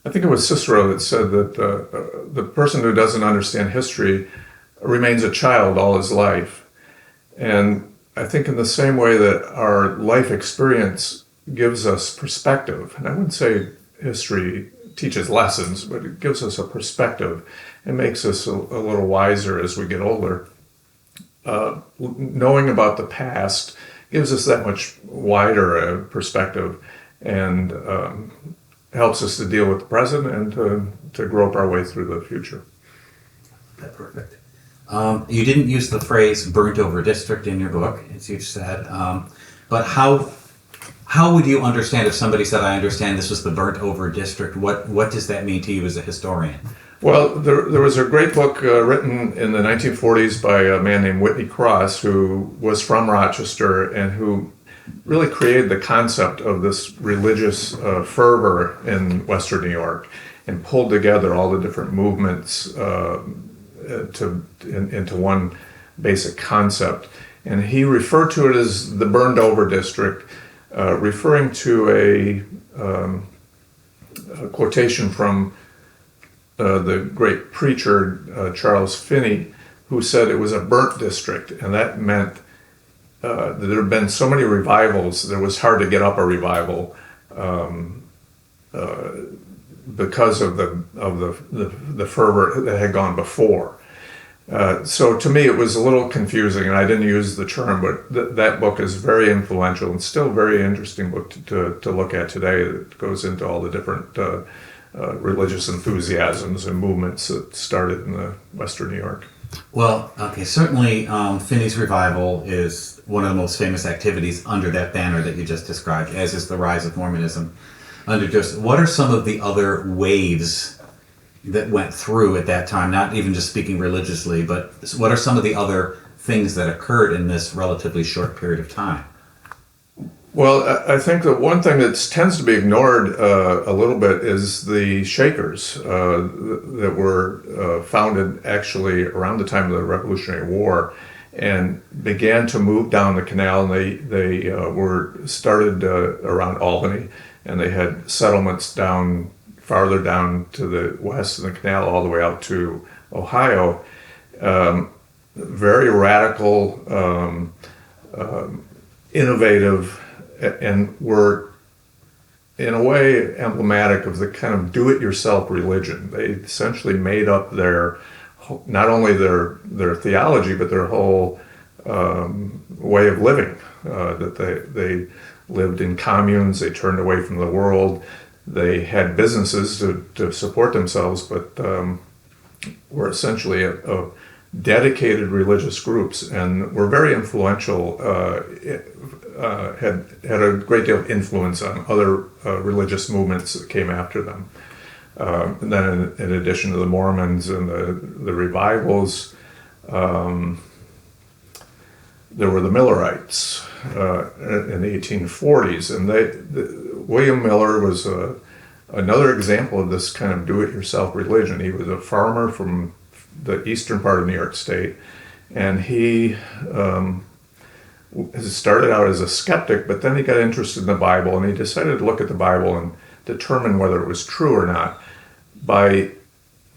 I think it was Cicero that said that the person who doesn't understand history remains a child all his life. And I think in the same way that our life experience gives us perspective, and I wouldn't say history teaches lessons, but it gives us a perspective. It makes us a little wiser as we get older. Knowing about the past gives us that much wider perspective and helps us to deal with the present and to grope our way through the future. That's perfect. You didn't use the phrase burnt over district in your book, as you said, but how would you understand if somebody said, I understand this was the burnt over district? What does that mean to you as a historian? Well, there was a great book written in the 1940s by a man named Whitney Cross, who was from Rochester and who really created the concept of this religious fervor in Western New York and pulled together all the different movements into one basic concept. And he referred to it as the burned over district, referring to a quotation from the great preacher Charles Finney, who said it was a burnt district, and that meant that there had been so many revivals, it was hard to get up a revival because of the fervor that had gone before. So to me, it was a little confusing, and I didn't use the term, but that book is very influential and still a very interesting book to look at today. It goes into all the different religious enthusiasms and movements that started in Western New York. Well, okay, certainly Finney's revival is one of the most famous activities under that banner that you just described, as is the rise of Mormonism. What are some of the other waves that went through at that time, not even just speaking religiously, but what are some of the other things that occurred in this relatively short period of time? Well, I think that one thing that tends to be ignored a little bit is the Shakers that were founded actually around the time of the Revolutionary War and began to move down the canal. And they were started around Albany, and they had settlements farther down to the west of the canal all the way out to Ohio. Very radical, innovative, and were in a way emblematic of the kind of do-it-yourself religion. They essentially made up not only their theology, but their whole way of living. That they lived in communes, they turned away from the world, they had businesses to support themselves, but were essentially a dedicated religious groups, and were very influential, had a great deal of influence on other religious movements that came after them. And then in addition to the Mormons and the revivals, there were the Millerites in the 1840s, and William Miller was another example of this kind of do-it-yourself religion. He was a farmer from the eastern part of New York State, and he started out as a skeptic, but then he got interested in the Bible, and he decided to look at the Bible and determine whether it was true or not by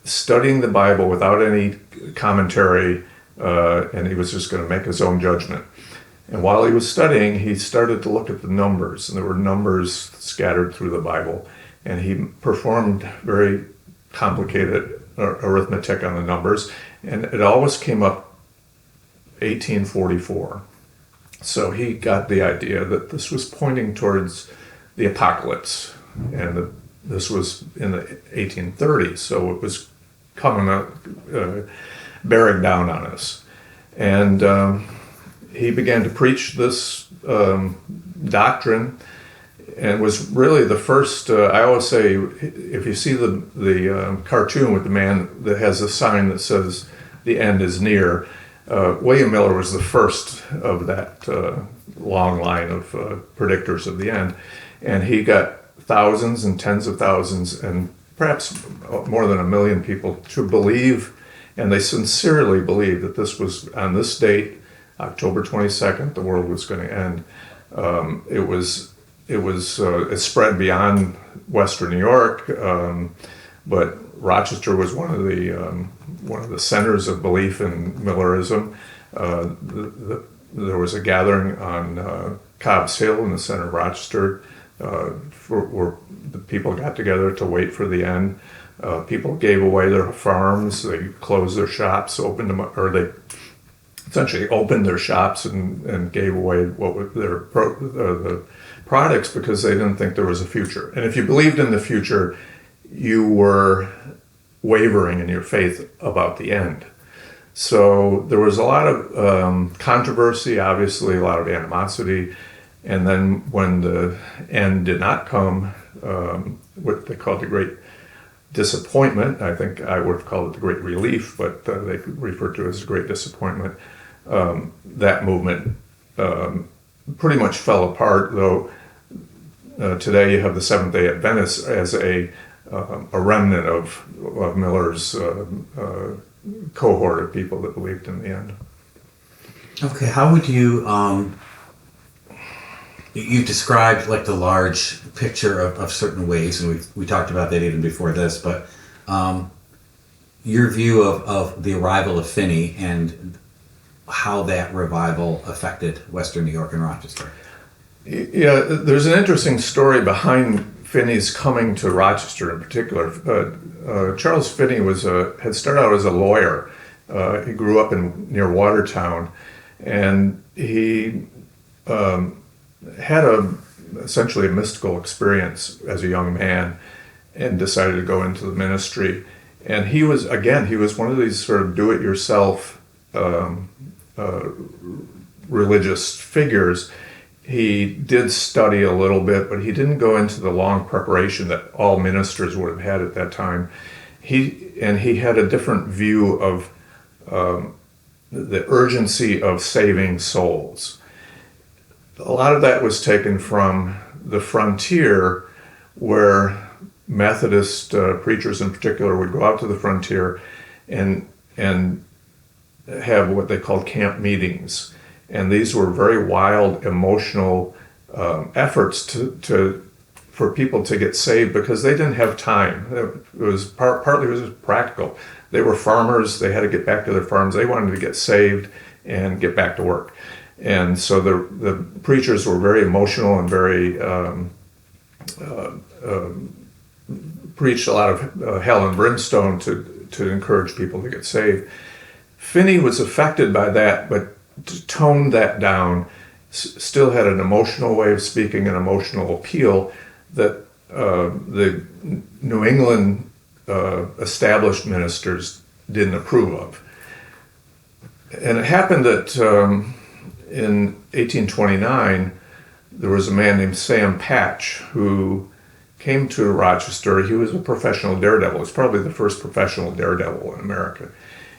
studying the Bible without any commentary, and he was just going to make his own judgment. And while he was studying, he started to look at the numbers, and there were numbers scattered through the Bible, and he performed very complicated arithmetic on the numbers, and it always came up 1844. So he got the idea that this was pointing towards the apocalypse, and this was in the 1830s, so it was coming up, bearing down on us. And he began to preach this doctrine, and was really the first. I always say, if you see the cartoon with the man that has a sign that says "the end is near," William Miller was the first of that long line of predictors of the end, and he got thousands and tens of thousands and perhaps more than 1 million people to believe, and they sincerely believed that this was on this date, October 22nd, the world was going to end. It was it spread beyond Western New York, but Rochester was one of the centers of belief in Millerism. There was a gathering on Cobb's Hill in the center of Rochester, where the people got together to wait for the end. People gave away their farms, they closed their shops, opened them, or they essentially opened their shops and gave away what were the products because they didn't think there was a future. And if you believed in the future, you were wavering in your faith about the end. So there was a lot of controversy, obviously, a lot of animosity. And then when the end did not come, what they called the Great Disappointment, I think I would have called it the Great Relief, but they referred to it as the Great Disappointment. That movement pretty much fell apart, though today you have the Seventh-day Adventists as a remnant of Miller's cohort of people that believed in the end. Okay, how would you, you described like the large picture of certain ways, and we talked about that even before this, but your view of the arrival of Finney and how that revival affected Western New York and Rochester. Yeah, there's an interesting story behind Finney's coming to Rochester in particular. Charles Finney had started out as a lawyer. He grew up near Watertown, and he had essentially a mystical experience as a young man and decided to go into the ministry. And he was one of these sort of do-it-yourself religious figures. He did study a little bit, but he didn't go into the long preparation that all ministers would have had at that time. He had a different view of the urgency of saving souls. A lot of that was taken from the frontier, where Methodist preachers in particular would go out to the frontier and have what they called camp meetings. And these were very wild, emotional efforts for people to get saved because they didn't have time. It was partly it was practical. They were farmers. They had to get back to their farms. They wanted to get saved and get back to work. And so the preachers were very emotional and very preached a lot of hell and brimstone to encourage people to get saved. Finney was affected by that, but toned that down, still had an emotional way of speaking, an emotional appeal that the New England established ministers didn't approve of. And it happened that in 1829, there was a man named Sam Patch who came to Rochester. He was a professional daredevil. He was probably the first professional daredevil in America.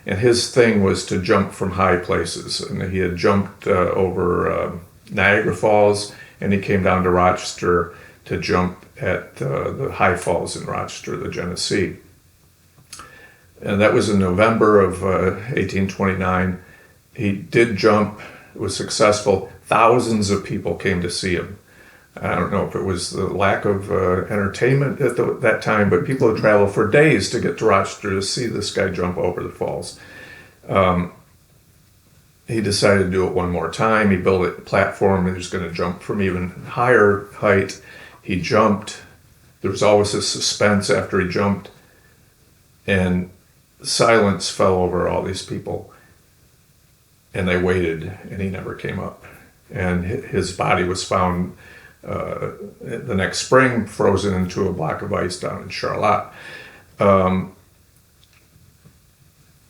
And his thing was to jump from high places. And he had jumped over Niagara Falls, and he came down to Rochester to jump at the high falls in Rochester, the Genesee. And that was in November of 1829. He did jump, was successful. Thousands of people came to see him. I don't know if it was the lack of entertainment at that time, but people would travel for days to get to Rochester to see this guy jump over the falls. He decided to do it one more time. He built a platform and he was going to jump from even higher height. He jumped. There was always a suspense after he jumped, and silence fell over all these people. And they waited, and he never came up. And his body was found the next spring, frozen into a block of ice down in Charlotte.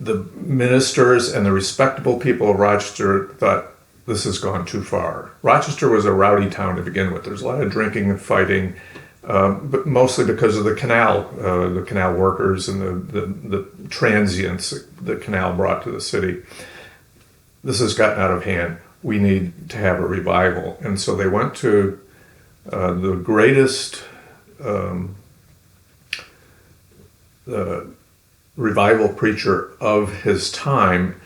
The ministers and the respectable people of Rochester thought this has gone too far. Rochester was a rowdy town to begin with. There's a lot of drinking and fighting, but mostly because of the canal workers and the transients the canal brought to the city. This has gotten out of hand. We need to have a revival. And so they went to the greatest revival preacher of his time,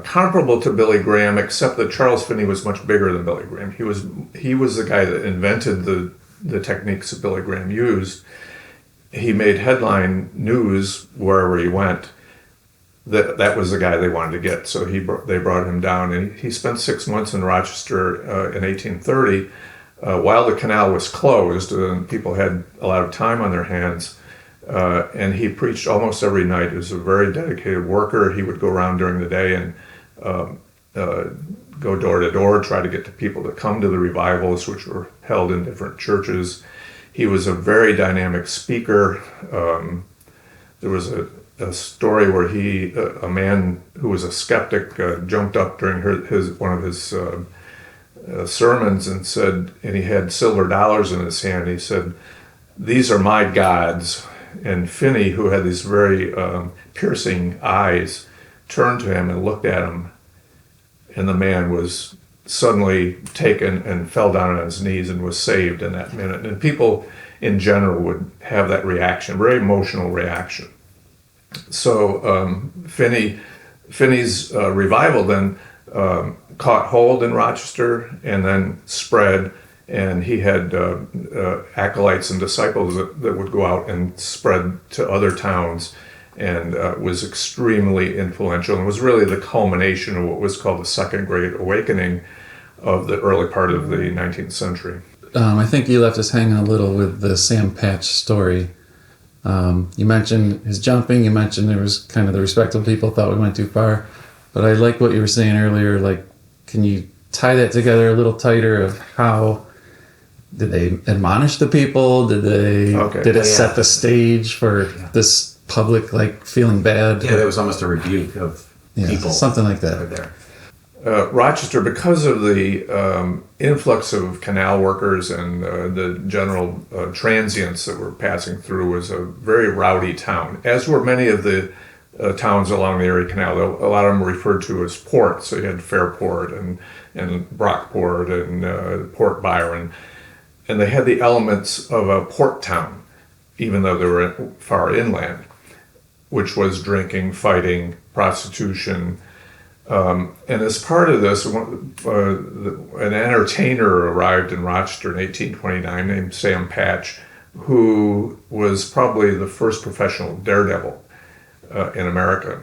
comparable to Billy Graham, except that Charles Finney was much bigger than Billy Graham. He was the guy that invented the techniques that Billy Graham used. He made headline news wherever he went. That was the guy they wanted to get, so they brought him down, and he spent 6 months in Rochester in 1830 while the canal was closed and people had a lot of time on their hands. And he preached almost every night. He was a very dedicated worker. He would go around during the day and go door to door, try to get the people to come to the revivals, which were held in different churches. He was a very dynamic speaker. There was a story where a man who was a skeptic, jumped up during one of his sermons and said, and he had silver dollars in his hand. He said, "These are my gods." And Finney, who had these very piercing eyes, turned to him and looked at him, and the man was suddenly taken and fell down on his knees and was saved in that minute. And people in general would have that reaction, very emotional reaction. So Finney's revival then caught hold in Rochester and then spread, and he had acolytes and disciples that would go out and spread to other towns, and was extremely influential, and was really the culmination of what was called the Second Great Awakening of the early part of the 19th century. I think you left us hanging a little with the Sam Patch story. You mentioned his jumping, you mentioned there was kind of the respectable people thought we went too far, but I like what you were saying earlier, like, can you tie that together a little tighter of how did they admonish the people? Did it set the stage for this public, like, feeling bad? Yeah, that was almost a rebuke of people. Something like that. Right there. Rochester, because of the influx of canal workers and the general transients that were passing through, was a very rowdy town, as were many of the towns along the Erie Canal. A lot of them were referred to as ports. So you had Fairport and Brockport and Port Byron. And they had the elements of a port town, even though they were far inland, which was drinking, fighting, prostitution. And as part of this, an entertainer arrived in Rochester in 1829 named Sam Patch, who was probably the first professional daredevil in America.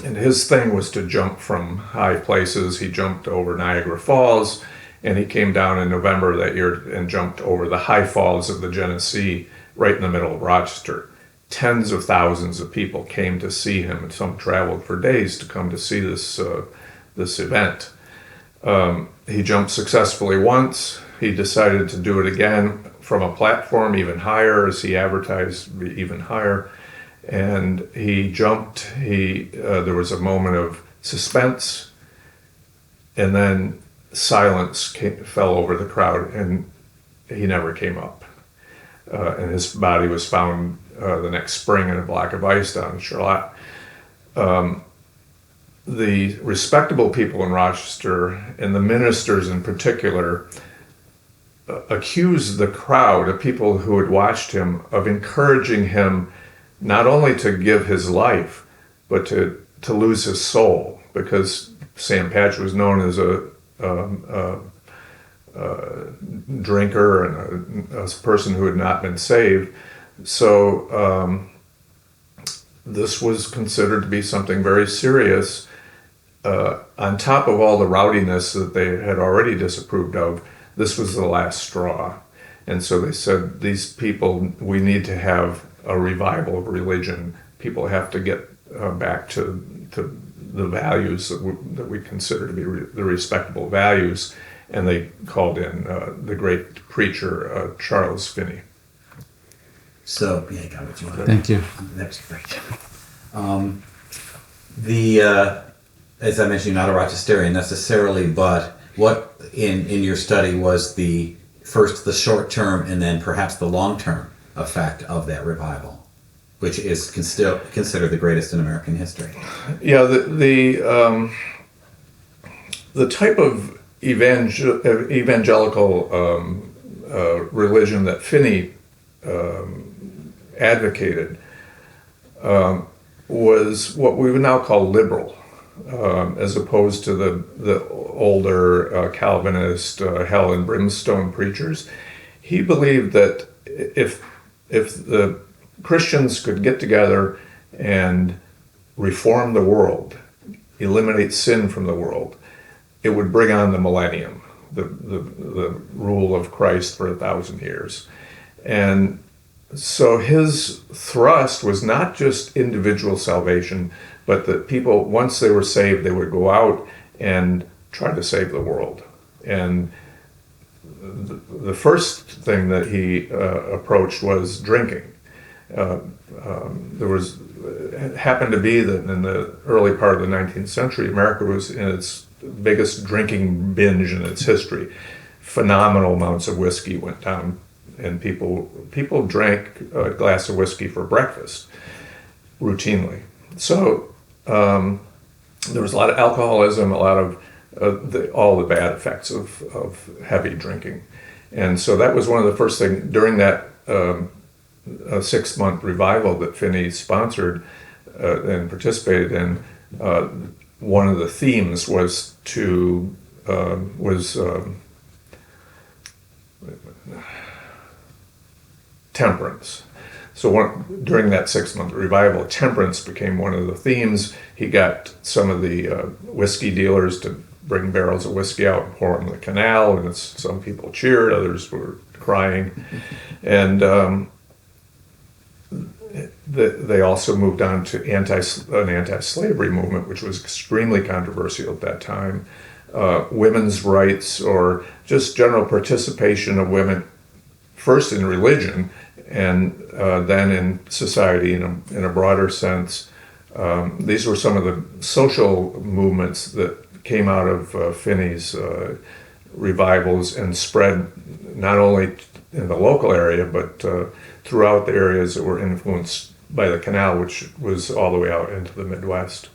And his thing was to jump from high places. He jumped over Niagara Falls, and he came down in November of that year and jumped over the high falls of the Genesee right in the middle of Rochester. Tens of thousands of people came to see him, and some traveled for days to come to see this event. He jumped successfully once. He decided to do it again from a platform even higher, as he advertised, even higher. And he jumped. There was a moment of suspense, and then silence fell over the crowd, and he never came up. And his body was found the next spring in a block of ice down in Charlotte. The respectable people in Rochester, and the ministers in particular, accused the crowd of people who had watched him of encouraging him not only to give his life, but to lose his soul, because Sam Patch was known as a drinker and a person who had not been saved. So this was considered to be something very serious. On top of all the rowdiness that they had already disapproved of, this was the last straw. And so they said, these people, we need to have a revival of religion. People have to get back to the values that we consider to be the respectable values. And they called in the great preacher, Charles Finney. So, yeah, I got what you wanted. Thank you. That's great. As I mentioned, you're not a Rochesterian necessarily, but what in your study was the short-term and then perhaps the long-term effect of that revival, which is considered the greatest in American history? Yeah, the type of evangelical religion that Finney advocated was what we would now call liberal. as opposed to the older Calvinist hell and brimstone preachers. He believed that if the Christians could get together and reform the world, eliminate sin from the world, it would bring on the millennium, the rule of Christ for 1,000 years. And so his thrust was not just individual salvation, but that people, once they were saved, they would go out and try to save the world. And the first thing that he approached was drinking. It happened to be that in the early part of the 19th century, America was in its biggest drinking binge in its history. Phenomenal amounts of whiskey went down, and people drank a glass of whiskey for breakfast routinely. So there was a lot of alcoholism, a lot of all the bad effects of heavy drinking. And so that was one of the first things during that 6-month revival that Finney sponsored and participated in. One of the themes was temperance. So during that 6-month revival, temperance became one of the themes. He got some of the whiskey dealers to bring barrels of whiskey out and pour them in the canal, and some people cheered, others were crying. And they also moved on to an anti-slavery movement, which was extremely controversial at that time. Women's rights, or just general participation of women, first in religion and then in society in a broader sense. These were some of the social movements that came out of Finney's revivals and spread not only in the local area, but throughout the areas that were influenced by the canal, which was all the way out into the Midwest.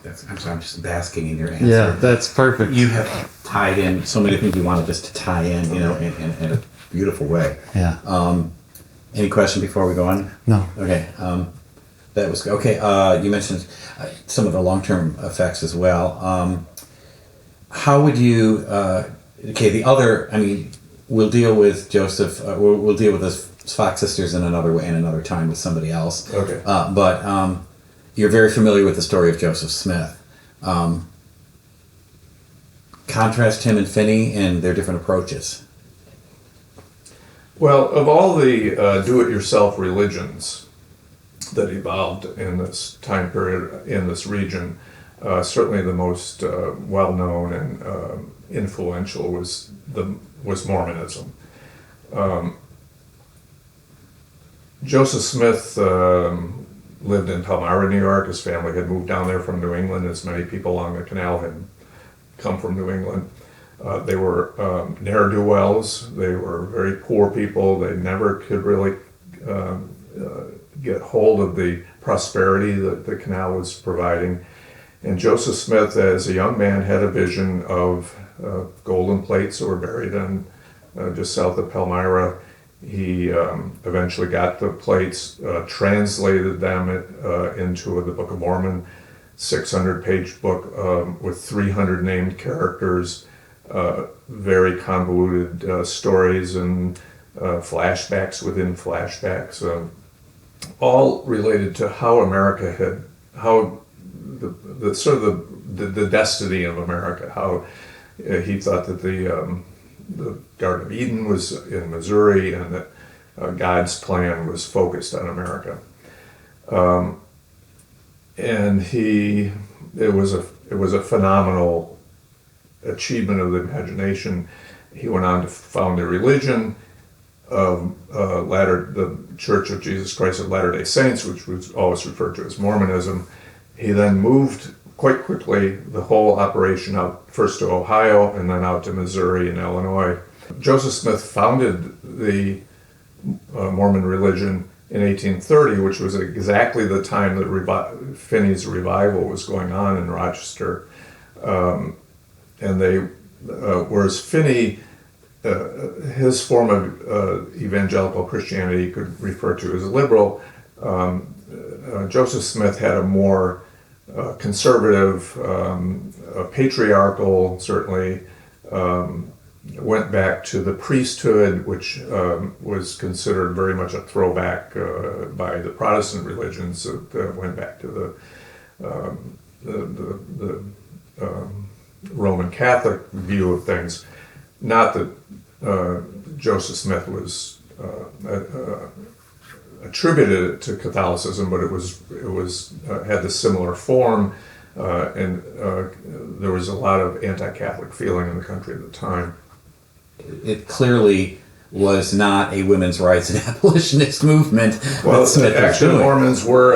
I'm sorry, I'm just basking in your answer. Yeah, that's perfect. You have tied in so many things you wanted us to tie in, in a beautiful way. Yeah. Any question before we go on? No. Okay. That was okay. You mentioned some of the long-term effects as well. How would you? The other. I mean, we'll deal with Joseph. We'll deal with the Fox sisters in another way, in another time with somebody else. Okay. But you're very familiar with the story of Joseph Smith. Contrast him and Finney and their different approaches. Well, of all the do-it-yourself religions that evolved in this time period in this region, certainly the most well-known and influential was Mormonism. Joseph Smith lived in Palmyra, New York. His family had moved down there from New England, as many people along the canal had come from New England. They were ne'er-do-wells. They were very poor people. They never could really get hold of the prosperity that the canal was providing. And Joseph Smith, as a young man, had a vision of golden plates that were buried in just south of Palmyra. He eventually got the plates, translated them into the Book of Mormon, 600-page book with 300 named characters, very convoluted stories and flashbacks within flashbacks, all related to how America had, how the sort of the destiny of America, how he thought that the Garden of Eden was in Missouri, and that God's plan was focused on America. And it was a phenomenal achievement of the imagination. He went on to found a religion of the Church of Jesus Christ of Latter-day Saints, which was always referred to as Mormonism. He then moved quite quickly the whole operation out first to Ohio and then out to Missouri and Illinois. Joseph Smith founded the Mormon religion in 1830, which was exactly the time that Finney's revival was going on in Rochester. And whereas Finney, his form of evangelical Christianity you could refer to as liberal, Joseph Smith had a more conservative, patriarchal, certainly. Went back to the priesthood, which was considered very much a throwback by the Protestant religions. That went back to the Roman Catholic view of things. Not that Joseph Smith was attributed it to Catholicism, but it was had the similar form, and there was a lot of anti-Catholic feeling in the country at the time. It clearly was not a women's rights and abolitionist movement. Well, that Smith was actually, doing. Mormons were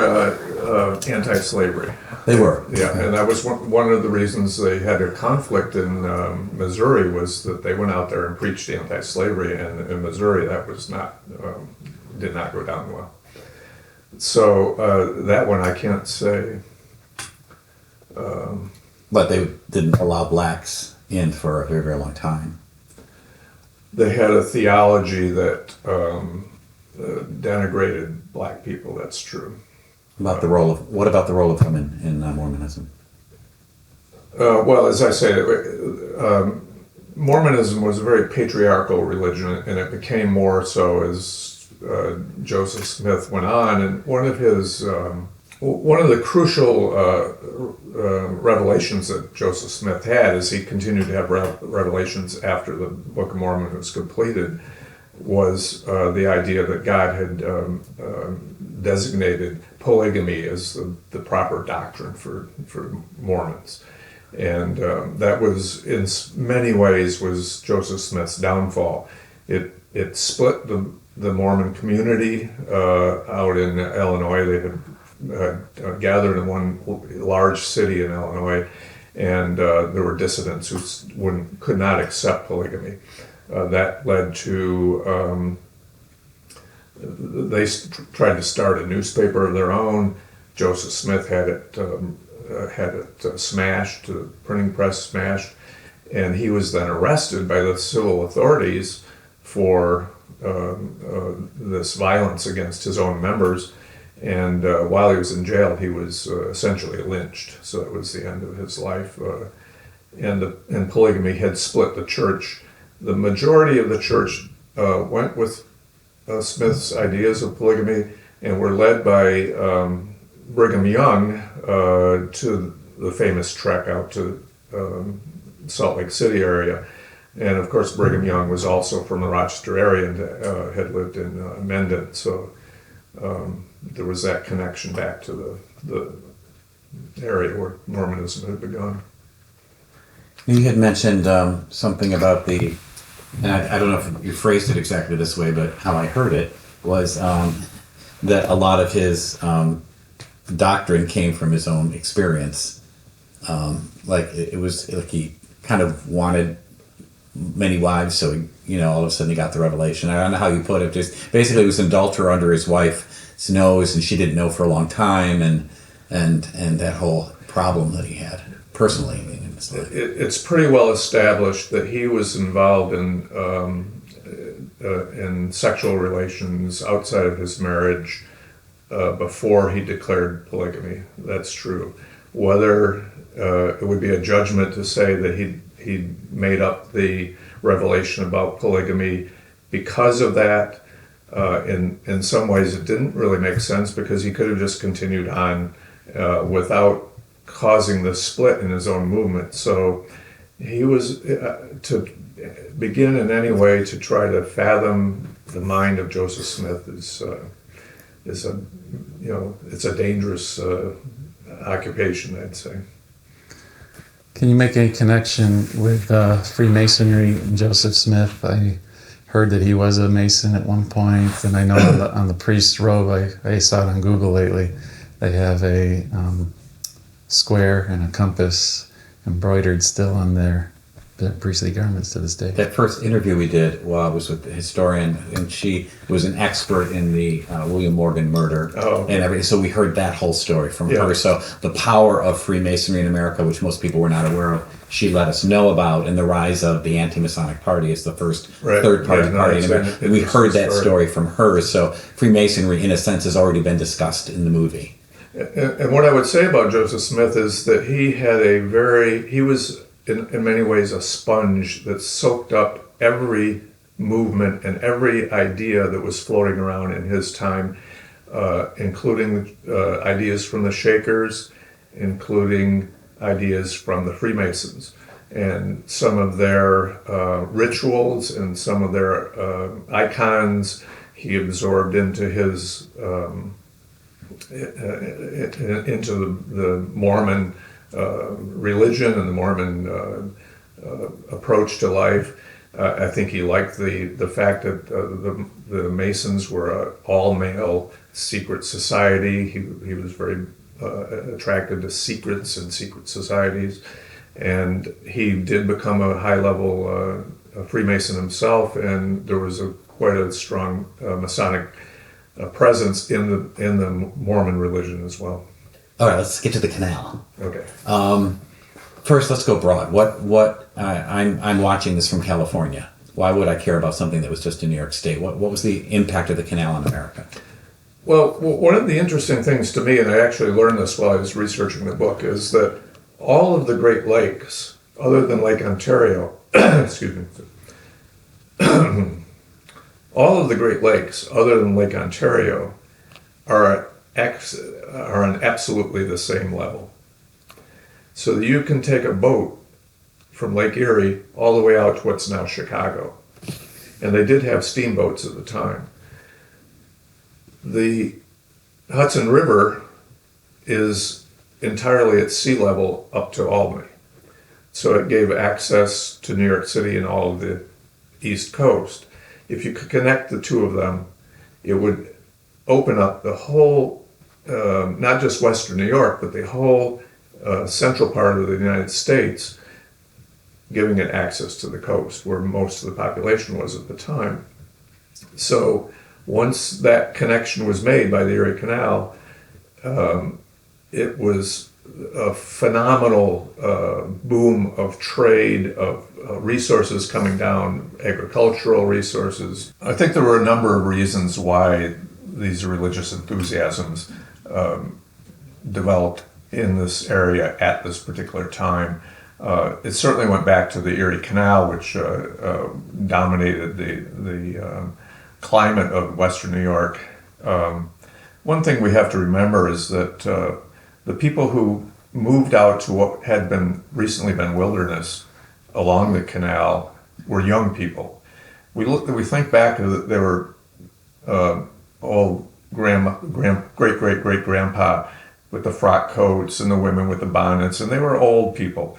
anti-slavery. They were. Yeah, and that was one of the reasons they had a conflict in Missouri, was that they went out there and preached anti-slavery, and in Missouri that was not did not go down well. So that one I can't say. But they didn't allow blacks in for a very, very long time. They had a theology that denigrated black people. That's true. What about the role of women in Mormonism? Well, as I say, Mormonism was a very patriarchal religion, and it became more so as Joseph Smith went on. And one of the crucial revelations that Joseph Smith had, as he continued to have revelations after the Book of Mormon was completed, was the idea that God had designated polygamy as the proper doctrine for Mormons. And that was, in many ways, was Joseph Smith's downfall. It split the Mormon community out in Illinois. They had gathered in one large city in Illinois, and there were dissidents who could not accept polygamy. That led to they tried to start a newspaper of their own. Joseph Smith had it smashed, the printing press smashed, and he was then arrested by the civil authorities for this violence against his own members. And while he was in jail, he was essentially lynched. So that was the end of his life. And polygamy had split the church. The majority of the church went with Smith's ideas of polygamy and were led by Brigham Young to the famous trek out to Salt Lake City area. And of course, Brigham Young was also from the Rochester area and had lived in Mendon. So there was that connection back to the area where Mormonism had begun. You had mentioned something about and I don't know if you phrased it exactly this way, but how I heard it was that a lot of his doctrine came from his own experience. It was like he kind of wanted many wives, so all of a sudden he got the revelation. I don't know how you put it. Just basically, it was an adulterer under his wife's nose, and she didn't know for a long time, and that whole problem that he had personally. I mean, it's pretty well established that he was involved in sexual relations outside of his marriage before he declared polygamy. That's true. Whether it would be a judgment to say that he made up the revelation about polygamy because of that. In some ways, it didn't really make sense, because he could have just continued on without causing the split in his own movement. So he was to begin in any way to try to fathom the mind of Joseph Smith is it's a dangerous occupation, I'd say. Can you make any connection with Freemasonry and Joseph Smith? I heard that he was a Mason at one point, and I know on the priest's robe, I saw it on Google lately, they have a square and a compass embroidered still on their priestly garments to this day. That first interview we did was with the historian, and she was an expert in the William Morgan murder. Oh, okay. And everything. So we heard that whole story from her. So the power of Freemasonry in America, which most people were not aware of, she let us know about, and the rise of the anti-Masonic Party as the first third-party party in America. We heard that story from her. So Freemasonry, in a sense, has already been discussed in the movie. And what I would say about Joseph Smith is that he was in many ways a sponge that soaked up every movement and every idea that was floating around in his time, including ideas from the Shakers, including ideas from the Freemasons, and some of their rituals and some of their icons he absorbed into his into the Mormon religion and the Mormon approach to life. I think he liked the fact that the Masons were an all-male secret society. He was very attracted to secrets and secret societies, and he did become a high-level Freemason himself, and there was quite a strong Masonic presence in the Mormon religion as well. All right, let's get to the canal. Okay. First, let's go broad. I'm watching this from California. Why would I care about something that was just in New York State? What was the impact of the canal on America? Well, one of the interesting things to me, and I actually learned this while I was researching the book, is that all of the Great Lakes, other than Lake Ontario, excuse me, all of the Great Lakes, other than Lake Ontario, are on absolutely the same level. So that you can take a boat from Lake Erie all the way out to what's now Chicago. And they did have steamboats at the time. The Hudson River is entirely at sea level up to Albany. So it gave access to New York City and all of the East Coast. If you could connect the two of them, it would open up the whole, not just Western New York, but the whole central part of the United States, giving it access to the coast, where most of the population was at the time. So once that connection was made by the Erie Canal, it was a phenomenal boom of trade, of resources coming down, agricultural resources. I think there were a number of reasons why these religious enthusiasms developed in this area at this particular time. It certainly went back to the Erie Canal, which dominated the climate of Western New York. One thing we have to remember is that the people who moved out to what had recently been wilderness along the canal were young people. We think back that they were all great-great-great-grandpa with the frock coats and the women with the bonnets, and they were old people.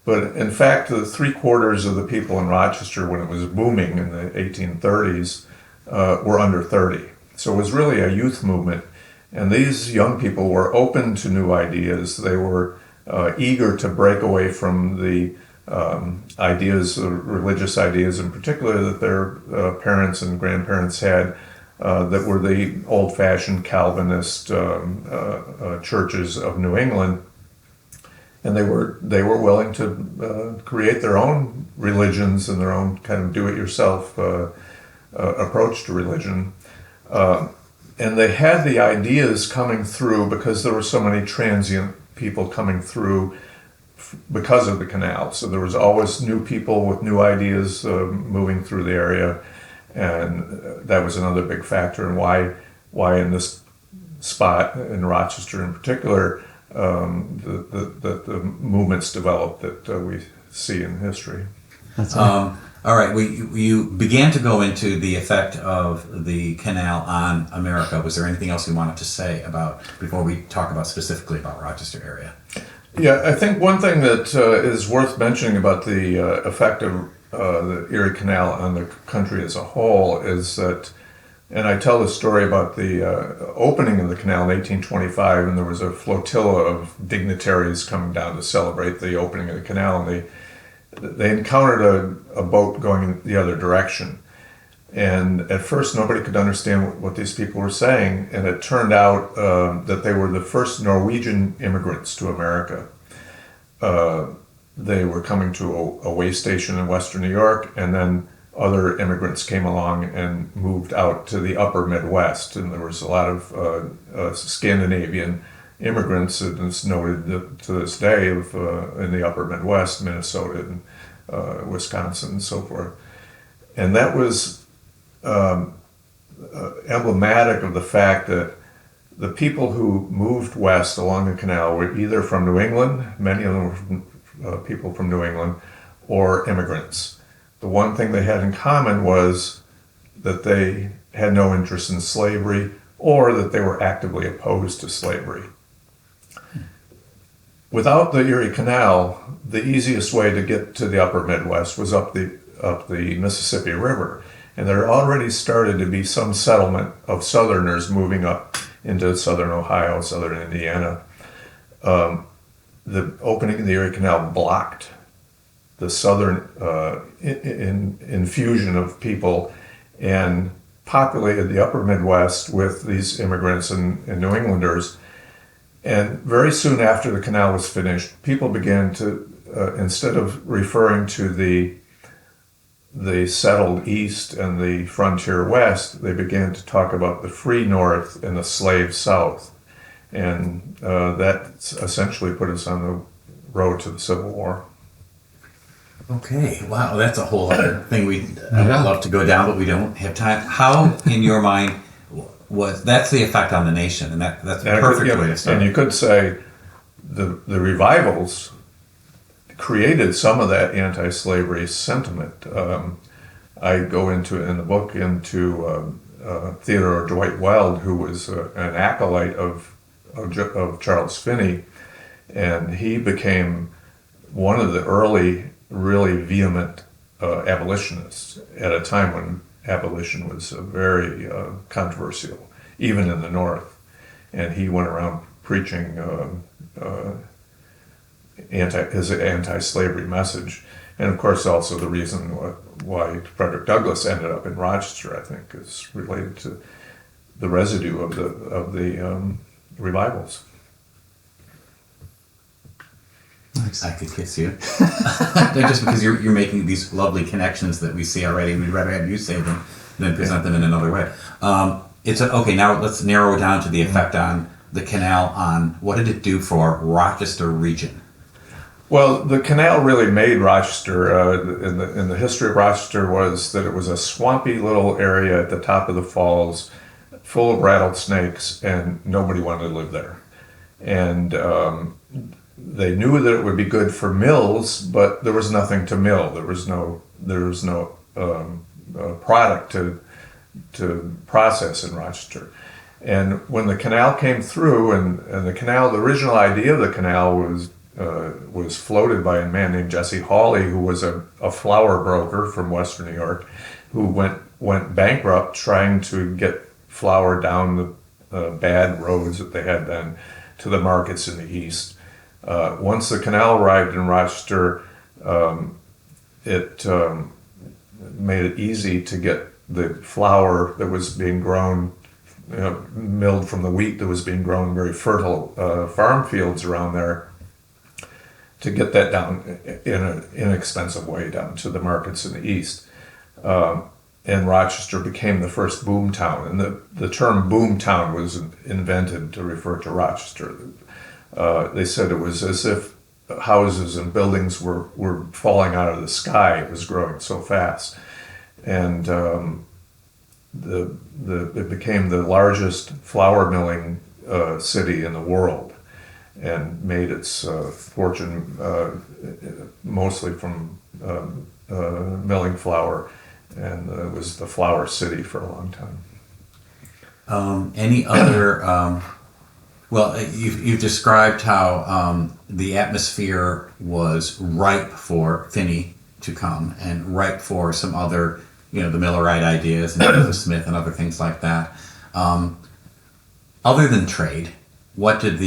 But in fact, the 3/4 of the people in Rochester when it was booming in the 1830s were under 30. So it was really a youth movement. And these young people were open to new ideas. They were eager to break away from the ideas, religious ideas in particular, that their parents and grandparents had, that were the old-fashioned Calvinist churches of New England. And they were willing to create their own religions and their own kind of do-it-yourself approach to religion. And they had the ideas coming through because there were so many transient people coming through because of the canal. So there was always new people with new ideas moving through the area. And that was another big factor in why in this spot, in Rochester in particular, the movements developed that we see in history. All right, you began to go into the effect of the canal on America. Was there anything else you wanted to say about before we talk about specifically about Rochester area? Yeah, I think one thing that is worth mentioning about the effect of the Erie Canal on the country as a whole is that, and I tell the story about the opening of the canal in 1825, and there was a flotilla of dignitaries coming down to celebrate the opening of the canal, and they encountered a boat going the other direction. And at first nobody could understand what these people were saying, and it turned out that they were the first Norwegian immigrants to America. They were coming to a way station in Western New York, and then other immigrants came along and moved out to the upper Midwest, and there was a lot of Scandinavian immigrants, and it's noted to this day in the upper Midwest, Minnesota and Wisconsin and so forth. And that was emblematic of the fact that the people who moved west along the canal were either from New England, many of them were from, people from New England, or immigrants. The one thing they had in common was that they had no interest in slavery, or that they were actively opposed to slavery. Without the Erie Canal, the easiest way to get to the upper Midwest was up the Mississippi River. And there already started to be some settlement of Southerners moving up into southern Ohio, southern Indiana. The opening of the Erie Canal blocked the southern infusion of people and populated the upper Midwest with these immigrants and New Englanders. And very soon after the canal was finished, people began to, instead of referring to the settled East and the frontier West, they began to talk about the free North and the slave South. And that essentially put us on the road to the Civil War. Okay, wow, that's a whole other thing we'd love to go down, but we don't have time. How, in your mind, that's the effect on the nation, and that's a perfect way to start. And you could say the revivals created some of that anti-slavery sentiment. I go into in the book into Theodore Dwight Weld, who was an acolyte of Charles Finney, and he became one of the early, really vehement abolitionists at a time when abolition was very controversial, even in the North. And he went around preaching his anti-slavery message. And of course, also the reason why Frederick Douglass ended up in Rochester, I think, is related to the residue of the revivals. Nice. I could kiss you. Just because you're making these lovely connections that we see already. We'd rather have you say them than present them in another way. Okay, now let's narrow it down to the effect on the canal on what did it do for Rochester region? Well, the canal really made Rochester, in the history of Rochester, was that it was a swampy little area at the top of the falls, full of rattlesnakes, and nobody wanted to live there. And they knew that it would be good for mills, but there was nothing to mill. There was no product to process in Rochester. And when the canal came through, and the original idea of the canal was floated by a man named Jesse Hawley, who was a flour broker from Western New York, who went bankrupt trying to get flour down the bad roads that they had then to the markets in the East. Once the canal arrived in Rochester, it made it easy to get the flour that was being grown, milled from the wheat that was being grown in very fertile farm fields around there, to get that down in an inexpensive way down to the markets in the East. And Rochester became the first boom town. And the term boom town was invented to refer to Rochester. They said it was as if houses and buildings were falling out of the sky. It was growing so fast. And it became the largest flour milling city in the world, and made its fortune mostly from milling flour, and it was the flour city for a long time. Any other... Well, you've described how the atmosphere was ripe for Finney to come, and ripe for some other, the Millerite ideas and Joseph Smith and other things like that. Other than trade, what did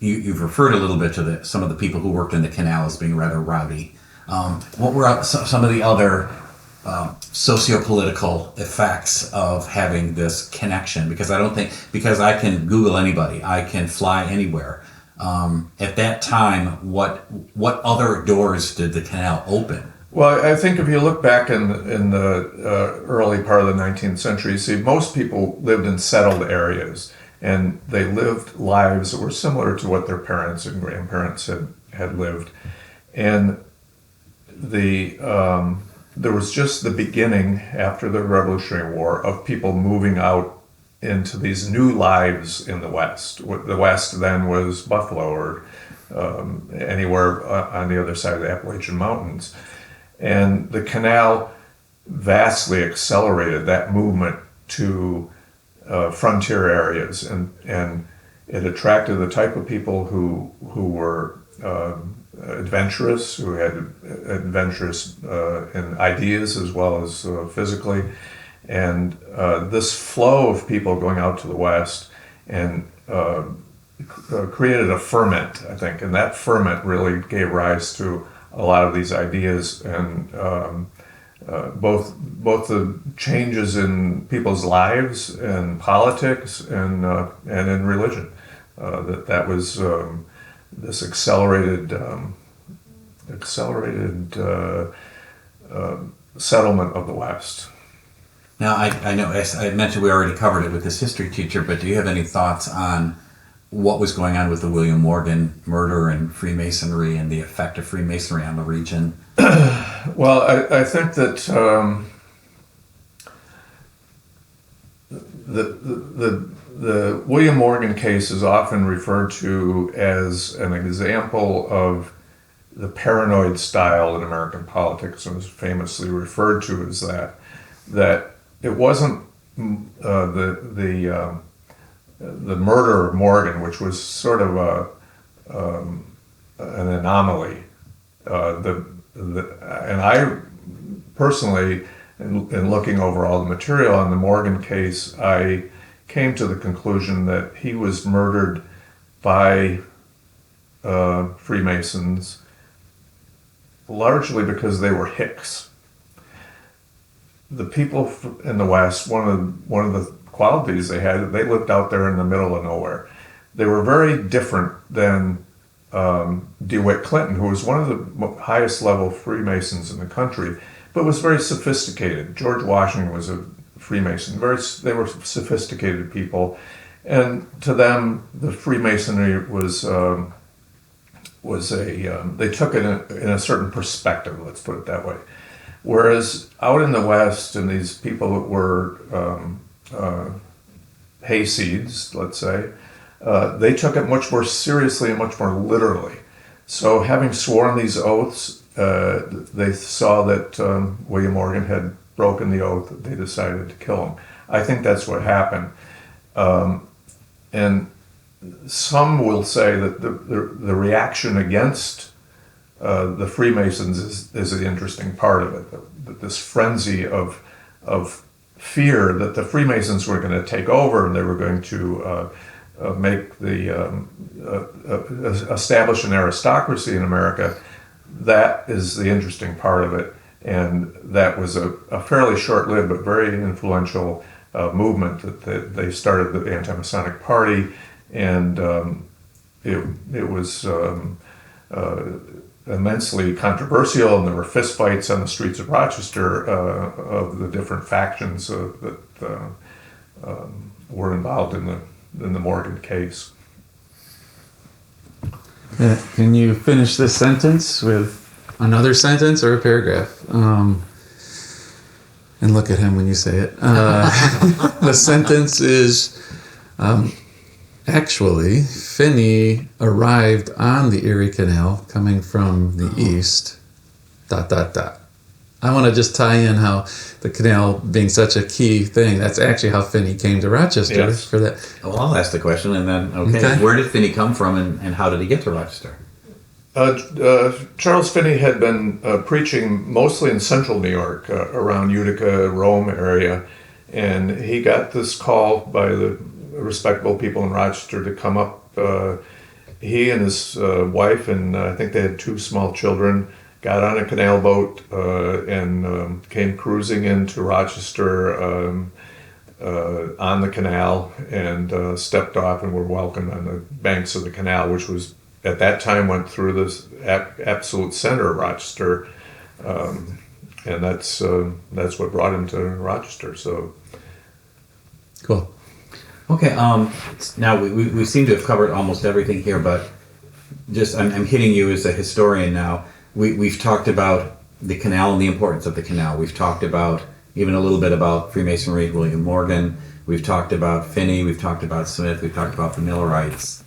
you've referred a little bit to some of the people who worked in the canal as being rather rowdy. What were some of the other socio-political effects of having this connection? Because I can Google anybody, I can fly anywhere. At that time, what other doors did the canal open? Well, I think if you look back in the early part of the 19th century, you see most people lived in settled areas, and they lived lives that were similar to what their parents and grandparents had lived. And there was just the beginning after the Revolutionary War of people moving out into these new lives in the West. The West then was Buffalo or anywhere on the other side of the Appalachian Mountains. And the canal vastly accelerated that movement to frontier areas, and it attracted the type of people who were adventurous, who had adventurous in ideas as well as physically. And this flow of people going out to the West and created a ferment, I think, and that ferment really gave rise to a lot of these ideas, and both the changes in people's lives and politics and in religion. That was this accelerated settlement of the West. Now, I know, as I mentioned, we already covered it with this history teacher, but do you have any thoughts on what was going on with the William Morgan murder and Freemasonry and the effect of Freemasonry on the region? Well, I think that the William Morgan case is often referred to as an example of the paranoid style in American politics, and is famously referred to as that it wasn't the murder of Morgan, which was sort of an anomaly. And I personally, in looking over all the material on the Morgan case, I came to the conclusion that he was murdered by Freemasons largely because they were Hicks. The people in the West, one of the qualities they had, they lived out there in the middle of nowhere. They were very different than DeWitt Clinton, who was one of the highest level Freemasons in the country, but was very sophisticated. George Washington was a Freemason. They were sophisticated people, and to them, the Freemasonry was they took it in a certain perspective. Let's put it that way. Whereas out in the West, and these people that were hayseeds, let's say, they took it much more seriously and much more literally. So having sworn these oaths, they saw that William Morgan had broken the oath. They decided to kill him. I think that's what happened. And some will say that the reaction against the Freemasons is the interesting part of it. That this frenzy of fear that the Freemasons were going to take over and they were going to make establish an aristocracy in America. That is the interesting part of it, and that was a fairly short-lived but very influential movement that they started the Anti-Masonic Party, and it was immensely controversial, and there were fistfights on the streets of Rochester of the different factions that were involved in the Morgan case. Can you finish this sentence with another sentence or a paragraph? And look at him when you say it. The sentence is, actually, Finney arrived on the Erie Canal coming from the east, ... I want to just tie in how the canal being such a key thing, that's actually how Finney came to Rochester. Yes. For that. Well, I'll ask the question, and then, okay. Where did Finney come from, and how did he get to Rochester? Charles Finney had been preaching mostly in central New York, around Utica, Rome area, and he got this call by the respectable people in Rochester to come up. He and his wife, and I think they had 2 small children, got on a canal boat and came cruising into Rochester on the canal, and stepped off and were welcomed on the banks of the canal, which was at that time went through this absolute center of Rochester, and that's what brought him to Rochester. So cool. Okay, now we seem to have covered almost everything here, but just I'm hitting you as a historian now. We've talked about the canal and the importance of the canal. We've talked about even a little bit about Freemasonry, William Morgan. We've talked about Finney. We've talked about Smith. We've talked about the Millerites.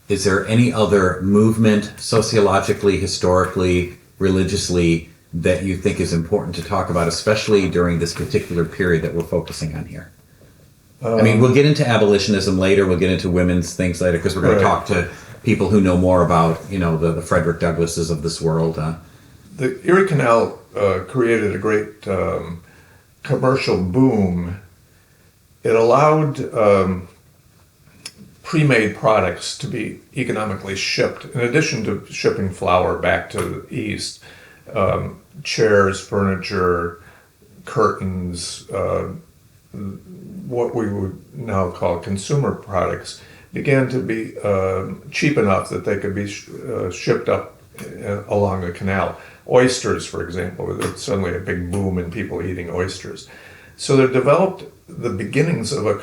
Is there any other movement, sociologically, historically, religiously, that you think is important to talk about, especially during this particular period that we're focusing on here? I mean, we'll get into abolitionism later. We'll get into women's things later because we're going to talk to people who know more about, the Frederick Douglasses of this world. The Erie Canal created a great commercial boom. It allowed pre-made products to be economically shipped. In addition to shipping flour back to the east, chairs, furniture, curtains, what we would now call consumer products, began to be cheap enough that they could be shipped up along the canal. Oysters, for example, there's suddenly a big boom in people eating oysters. So there developed the beginnings of a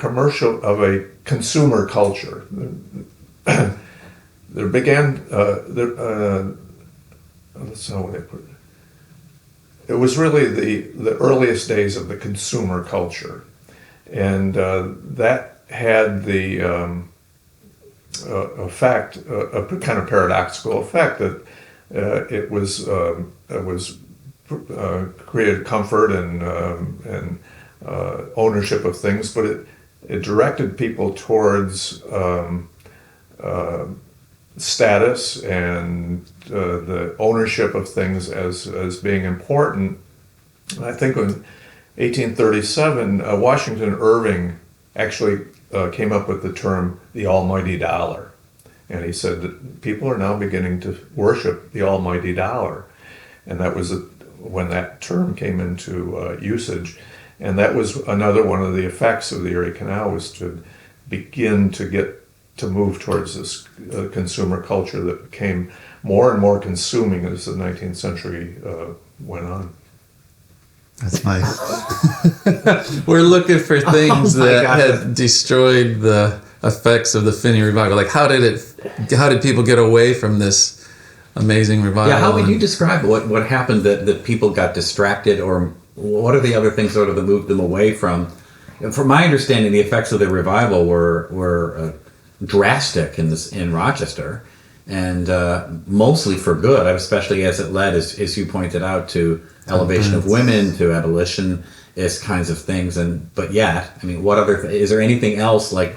consumer culture. There began, that's how would I put it? It was really the earliest days of the consumer culture. And that had the effect, a kind of paradoxical effect, that it was created comfort and ownership of things, but it directed people towards status and the ownership of things as being important. And I think in 1837, Washington Irving actually came up with the term the almighty dollar. And he said that people are now beginning to worship the almighty dollar. And that was when that term came into usage. And that was another one of the effects of the Erie Canal, was to begin to move towards this consumer culture that became more and more consuming as the 19th century went on. That's nice. We're looking for things that had destroyed the effects of the Finney revival. Like, how did people get away from this amazing revival? Yeah, how would you describe what happened that people got distracted, or what are the other things sort of that moved them away from? From my understanding, the effects of the revival were drastic in Rochester, and mostly for good, especially as it led, as you pointed out, to elevation of women, to abolitionist kinds of things. But yet, I mean, is there anything else? Like,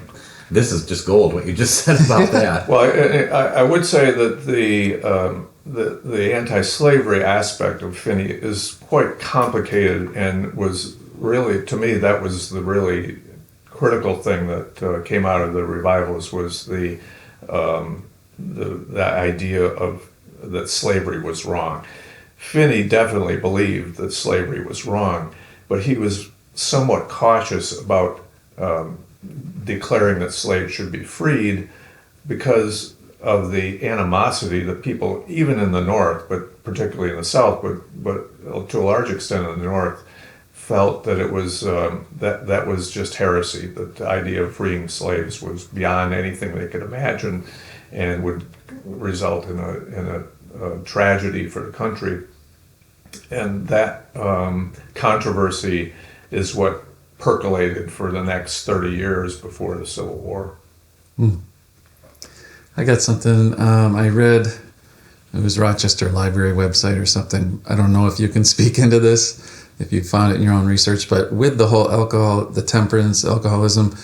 this is just gold, what you just said about that. Well, I would say that the anti-slavery aspect of Finney is quite complicated, and was really, to me, that was the really critical thing that came out of the revivals, was the idea of that slavery was wrong. Finney definitely believed that slavery was wrong, but he was somewhat cautious about declaring that slaves should be freed because of the animosity that people, even in the North, but particularly in the South, but to a large extent in the North, felt that it was that was just heresy. That the idea of freeing slaves was beyond anything they could imagine, and would result in a tragedy for the country. And that controversy is what percolated for the next 30 years before the Civil War. I got something I read. It was Rochester Library website or something. I don't know if you can speak into this, if you found it in your own research, but with the whole alcohol, the temperance, alcoholism,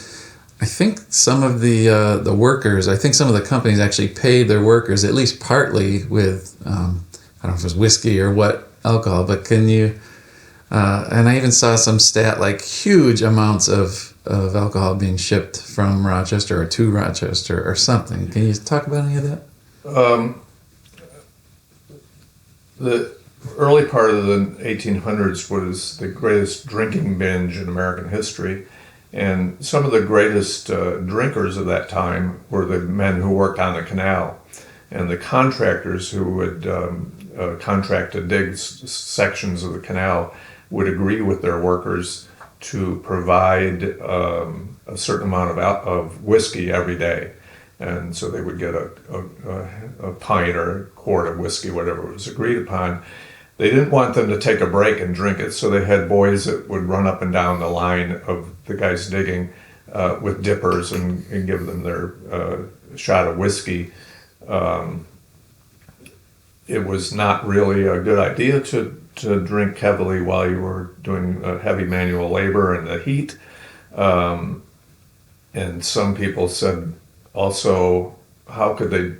I think some of the workers, I think some of the companies actually paid their workers, at least partly, with, I don't know if it was whiskey or what alcohol, but can you, and I even saw some stat, like huge amounts of alcohol being shipped from Rochester or to Rochester or something. Can you talk about any of that? The early part of the 1800s was the greatest drinking binge in American history, and some of the greatest drinkers of that time were the men who worked on the canal, and the contractors who would contract to dig sections of the canal would agree with their workers to provide a certain amount of whiskey every day. And so they would get a pint or a quart of whiskey, whatever was agreed upon. They didn't want them to take a break and drink it, so they had boys that would run up and down the line of the guys digging with dippers and give them their shot of whiskey. It was not really a good idea to drink heavily while you were doing heavy manual labor in the heat. And some people said also, how could they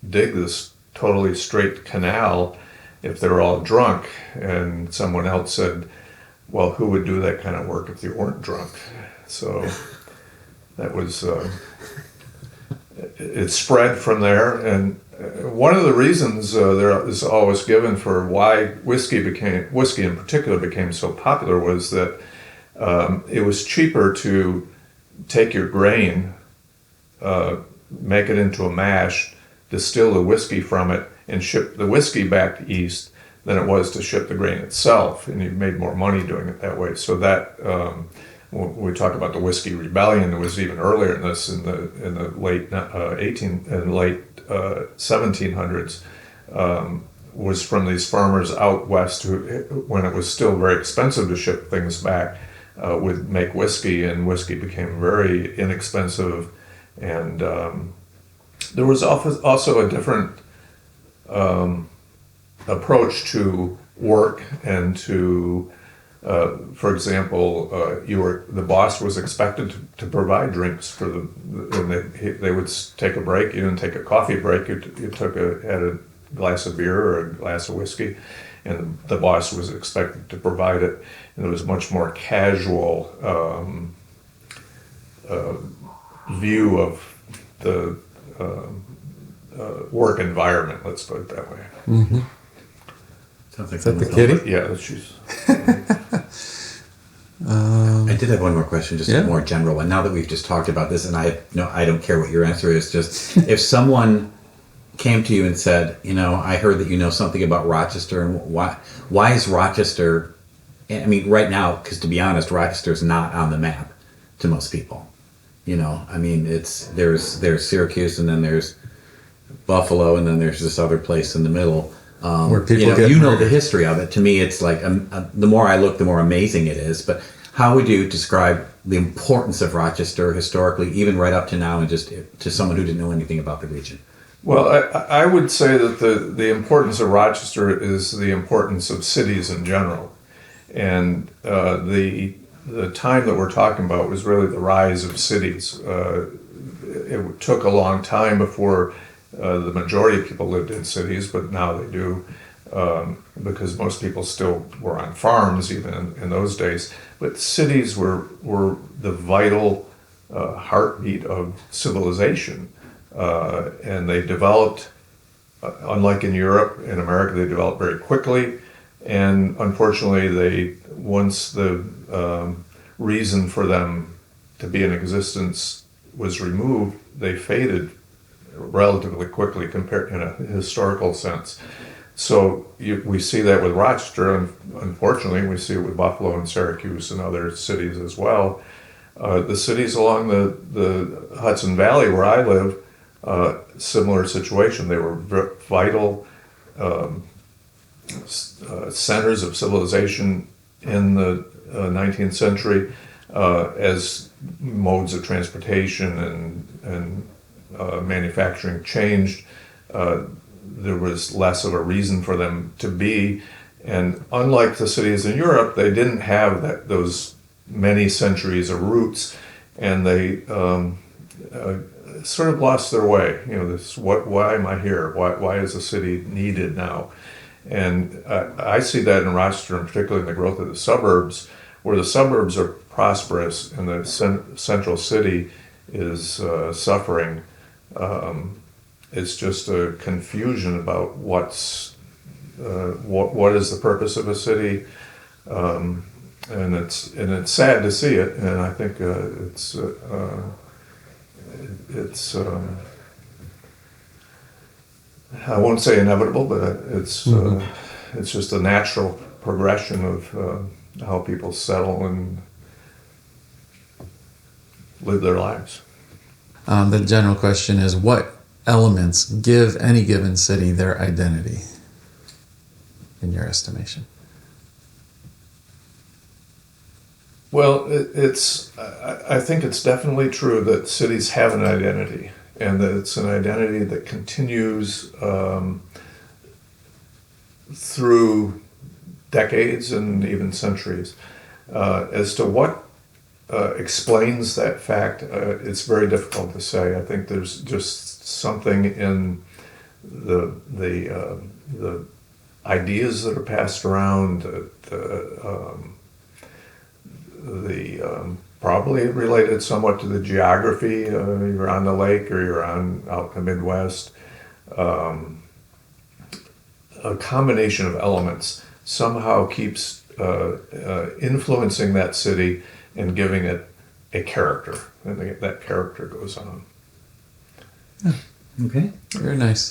dig this totally straight canal if they're all drunk? And someone else said, well, who would do that kind of work if you weren't drunk? So that was, it spread from there. And one of the reasons there is always given for why whiskey in particular became so popular was that it was cheaper to take your grain, make it into a mash, distill the whiskey from it, and ship the whiskey back east than it was to ship the grain itself, and you made more money doing it that way. So that when we talk about the Whiskey Rebellion, it was even earlier in this, in the late 1700s, was from these farmers out west who, when it was still very expensive to ship things back, would make whiskey, and whiskey became very inexpensive. And there was also a different approach to work and to, for example, the boss was expected to provide drinks for and they would take a break. You didn't take a coffee break. You had a glass of beer or a glass of whiskey, and the boss was expected to provide it. And it was much more casual view of the work environment, let's put it that way. Mm-hmm. Sounds like Is that the kitty? Yeah, she's... I did have one more question, just a more general one. Now that we've just talked about this, and I don't care what your answer is, just if someone came to you and said, I heard that you know something about Rochester, and why is Rochester, I mean, right now, because to be honest, Rochester's not on the map to most people. I mean, there's Syracuse, and then there's Buffalo, and then there's this other place in the middle. Where people get know the history of it. To me, it's like the more I look, the more amazing it is. But how would you describe the importance of Rochester historically, even right up to now, and just to someone who didn't know anything about the region? Well, I would say that the importance of Rochester is the importance of cities in general. And the time that we're talking about was really the rise of cities. It took a long time before the majority of people lived in cities, but now they do, because most people still were on farms even in those days. But cities were the vital heartbeat of civilization, and they developed, unlike in Europe, in America, they developed very quickly. And unfortunately, once the reason for them to be in existence was removed, they faded relatively quickly compared in a historical sense. So we see that with Rochester, and unfortunately we see it with Buffalo and Syracuse and other cities as well. The cities along the Hudson Valley where I live, similar situation. They were vital centers of civilization in the 19th century, as modes of transportation and manufacturing changed. There was less of a reason for them to be, and unlike the cities in Europe, they didn't have those many centuries of roots, and they sort of lost their way. Why am I here? Why is the city needed now? And I see that in Rochester, and particularly in the growth of the suburbs, where the suburbs are prosperous and the central city is suffering. It's just a confusion about what is the purpose of a city, and it's sad to see it. And I think it's I won't say inevitable, but it's just a natural progression of how people settle and live their lives. The general question is, what elements give any given city their identity, in your estimation? Well, I think it's definitely true that cities have an identity, and that it's an identity that continues through decades and even centuries. As to what explains that fact, it's very difficult to say. I think there's just something in the ideas that are passed around, probably related somewhat to the geography. You're on the lake or you're out in the Midwest. A combination of elements somehow keeps influencing that city and giving it a character, and that character goes on. Okay. Very nice.